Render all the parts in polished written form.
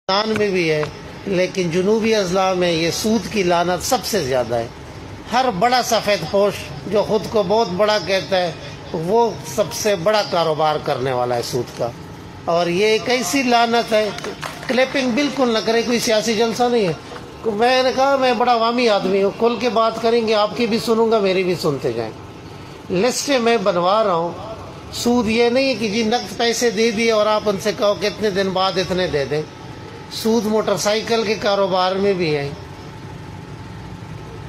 پاکستان میں بھی ہے لیکن جنوبی اضلاع میں یہ سود کی لعنت سب سے زیادہ ہے۔ ہر بڑا سفید پوش جو خود کو بہت بڑا کہتا ہے وہ سب سے بڑا کاروبار کرنے والا ہے سود کا، اور یہ ایک ایسی لعنت ہے۔ کلیپنگ بالکل نہ کرے، کوئی سیاسی جلسہ نہیں ہے۔ میں نے کہا میں بڑا عوامی آدمی ہوں، کھل کے بات کریں گے، آپ کی بھی سنوں گا، میری بھی سنتے جائیں۔ لسٹیں میں بنوا رہا ہوں۔ سود یہ نہیں ہے کہ جی نقد پیسے دے دیے اور آپ ان سے کہو کہ اتنے دن بعد اتنے دے دیں۔ سود موٹر سائیکل کے کاروبار میں بھی ہے،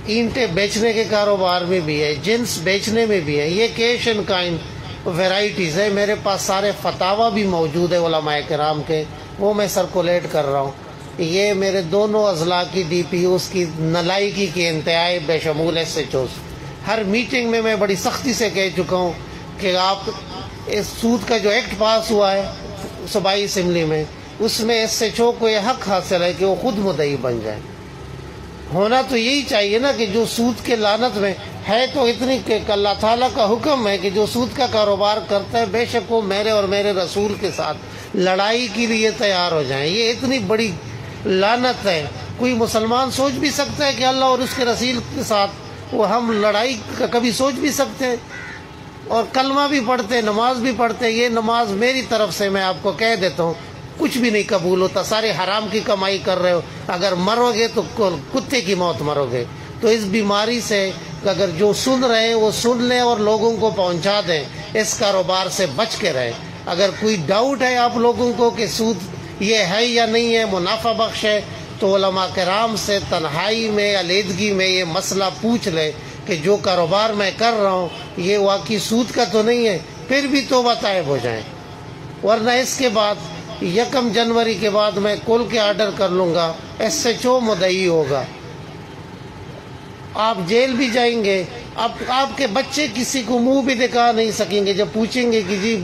اینٹیں بیچنے کے کاروبار میں بھی ہے، جنس بیچنے میں بھی ہے۔ یہ کیش اینڈ کائنڈ ویرائٹیز ہے۔ میرے پاس سارے فتاوی بھی موجود ہے علماء کرام کے، وہ میں سرکولیٹ کر رہا ہوں۔ یہ میرے دونوں اضلاع کی ڈی پی اوز کی نالائکی کی انتہائی بشمول ایس ایچ اوز۔ ہر میٹنگ میں بڑی سختی سے کہہ چکا ہوں کہ آپ اس سود کا جو ایکٹ پاس ہوا ہے صوبائی اسمبلی میں، اس میں ایس ایچ او کو یہ حق حاصل ہے کہ وہ خود مدعی بن جائے۔ ہونا تو یہی چاہیے نا کہ جو سود کے لعنت میں ہے تو اتنی کہ اللہ تعالیٰ کا حکم ہے کہ جو سود کا کاروبار کرتا ہے بے شک وہ میرے اور میرے رسول کے ساتھ لڑائی کے لیے تیار ہو جائیں۔ یہ اتنی بڑی لعنت ہے، کوئی مسلمان سوچ بھی سکتا ہے کہ اللہ اور اس کے رسول کے ساتھ وہ ہم لڑائی کا کبھی سوچ بھی سکتے ہیں؟ اور کلمہ بھی پڑھتے، نماز بھی پڑھتے۔ یہ نماز میری طرف سے میں آپ کو کہہ دیتا ہوں کچھ بھی نہیں قبول ہوتا، سارے حرام کی کمائی کر رہے ہو۔ اگر مرو گے تو کتے کی موت مرو گے۔ تو اس بیماری سے اگر جو سن رہے ہیں وہ سن لیں اور لوگوں کو پہنچا دیں، اس کاروبار سے بچ کے رہیں۔ اگر کوئی ڈاؤٹ ہے آپ لوگوں کو کہ سود یہ ہے یا نہیں ہے، منافع بخش ہے، تو علماء کرام سے تنہائی میں علیحدگی میں یہ مسئلہ پوچھ لے کہ جو کاروبار میں کر رہا ہوں یہ واقعی سود کا تو نہیں ہے، پھر بھی توبہ طائب ہو جائیں۔ ورنہ اس کے بعد 1 جنوری کے بعد میں کل کے آرڈر کر لوں گا، ایس ایچ او مدعی ہوگا، آپ جیل بھی جائیں گے۔ آپ کے بچے کسی کو منہ بھی دکھا نہیں سکیں گے جب پوچھیں گے کہ جی